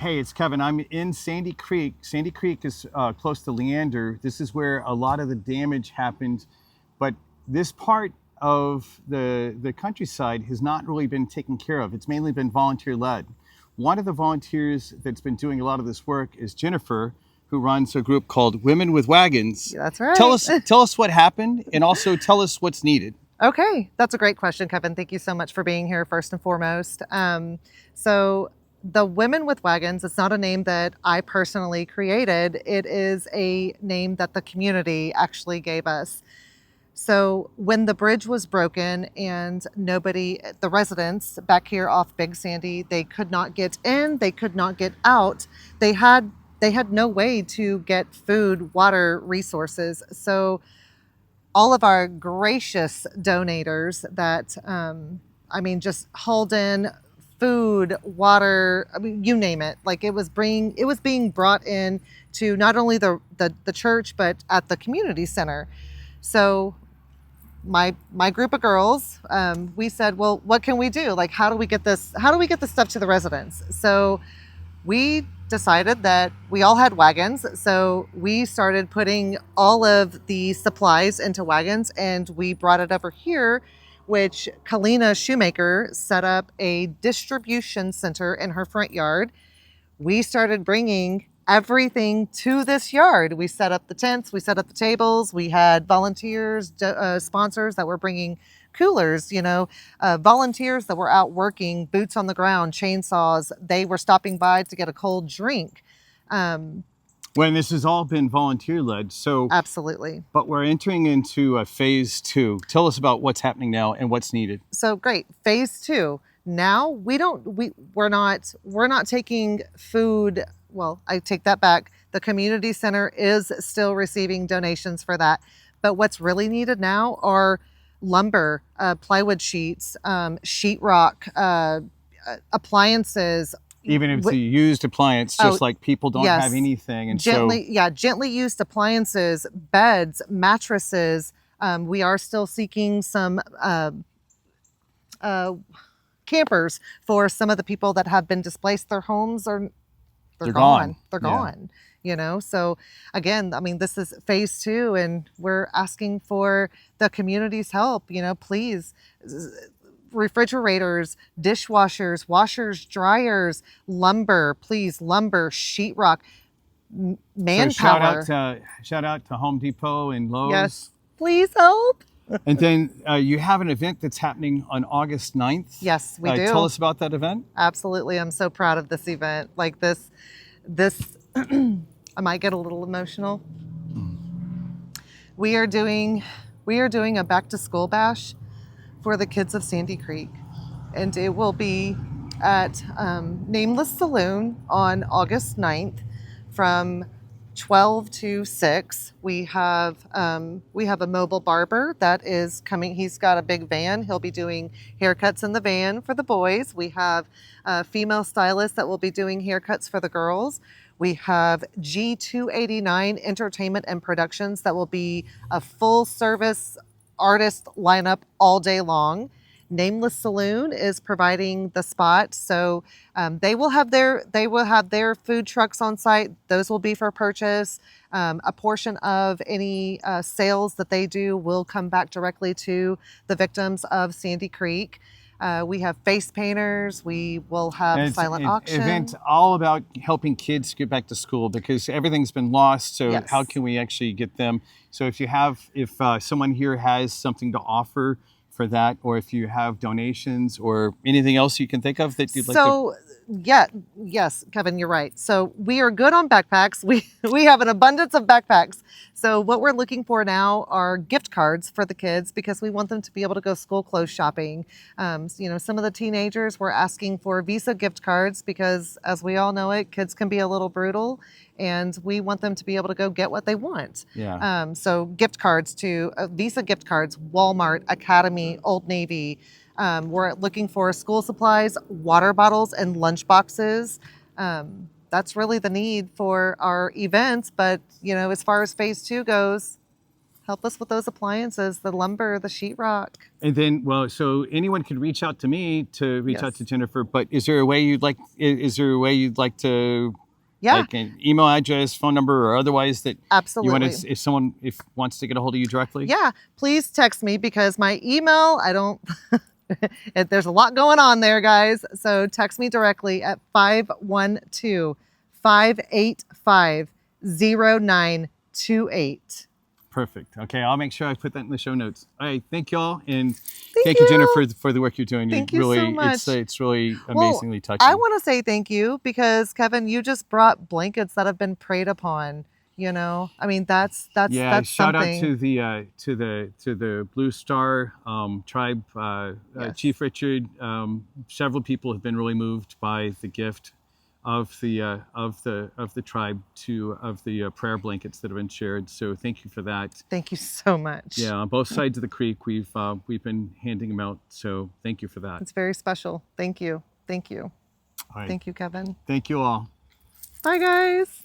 Hey, it's Kevin. I'm in Sandy Creek. Sandy Creek is close to Leander. This is where a lot of the damage happened, but this part of the countryside has not really been taken care of. It's mainly been volunteer led. One of the volunteers that's been doing a lot of this work is Jennifer, who runs a group called Women With Wagons. That's right. Tell us what happened, and also tell us what's needed. Okay, that's a great question, Kevin. Thank you so much for being here, first and foremost. So, the Women with Wagons, it's not a name that I personally created. It is a name that the community actually gave us. So, when the bridge was broken and the residents back here off Big Sandy, they could not get in, they could not get out. They had no way to get food, water, resources. So, all of our gracious donators that, just hauled in food, water, you name it. Like it was being brought in to not only the church, but at the community center. So my group of girls, we said, well, what can we do? Like, how do we get this stuff to the residents? So we decided that we all had wagons. So we started putting all of the supplies into wagons and we brought it over here, which Kalina Shoemaker set up a distribution center in her front yard. We started bringing everything to this yard. We set up the tents, we set up the tables, we had volunteers, sponsors that were bringing coolers, volunteers that were out working, boots on the ground, chainsaws. They were stopping by to get a cold drink. When this has all been volunteer led, so Absolutely. But we're entering into a phase 2. Tell us about what's happening now and what's needed. So great, phase 2. Now we're not taking food. Well, I take that back. The community center is still receiving donations for that, but what's really needed now are lumber, plywood sheets, sheetrock, appliances. Even if it's a used appliance, just like people don't have anything. And gently used appliances, beds, mattresses. We are still seeking some campers for some of the people that have been displaced. Their homes they're gone. They're gone. So again, this is phase 2 and we're asking for the community's help. Please, refrigerators, dishwashers, washers, dryers, lumber, sheetrock, manpower. So shout out to Home Depot and Lowe's. Yes, please help. And then you have an event that's happening on August 9th. Yes, we do. Tell us about that event. Absolutely. I'm so proud of this event. Like this, I might get a little emotional. We are doing a back to school bash for the kids of Sandy Creek. And it will be at Nameless Saloon on August 9th from 12 to 6. We have a mobile barber that is coming. He's got a big van. He'll be doing haircuts in the van for the boys. We have a female stylist that will be doing haircuts for the girls. We have G289 Entertainment and Productions that will be a full service artist lineup all day long. Nameless Saloon is providing the spot, so they will have their food trucks on site. Those will be for purchase. A portion of any sales that they do will come back directly to the victims of Sandy Creek. We have face painters. We will have silent auction. Event all about helping kids get back to school because everything's been lost. So Yes. How can we actually get them? So if someone here has something to offer for that, or if you have donations or anything else you can think of that you'd like to. Yes, Kevin, you're right. So we are good on backpacks. We have an abundance of backpacks. So what we're looking for now are gift cards for the kids because we want them to be able to go school clothes shopping. Some of the teenagers were asking for Visa gift cards because, as we all know it, kids can be a little brutal, and we want them to be able to go get what they want. Yeah. So gift cards to Visa gift cards, Walmart, Academy, Old Navy. We're looking for school supplies, water bottles, and lunch boxes. That's really the need for our events. But, as far as phase 2 goes, help us with those appliances, the lumber, the sheetrock. And then, well, so anyone can reach out to me to reach out Yes. to Jennifer. But is there a way you'd like? Is there a way you'd like to, Yeah, like an email address, phone number, or otherwise that you want absolutely. to? If someone wants to get a hold of you directly. Yeah, please text me because my email, I don't, there's a lot going on there, guys. So text me directly at 512-585-0928. Perfect. Okay, I'll make sure I put that in the show notes. All right, thank y'all, and Thank thank you, you. Jennifer, for the work you're doing. Thank You you so really, much. it's really Well, amazingly touching. I want to say thank you because Kevin, you just brought blankets that have been preyed upon. You know, I mean, that's shout something. out to the Blue Star tribe, Yes. Chief Richard. Several people have been really moved by the gift of the tribe of the prayer blankets that have been shared. So thank you for that. Thank you so much. Yeah, on both sides of the creek, we've been handing them out. So thank you for that. It's very special. Thank you. Thank you. All right. Thank you, Kevin. Thank you all. Bye, guys.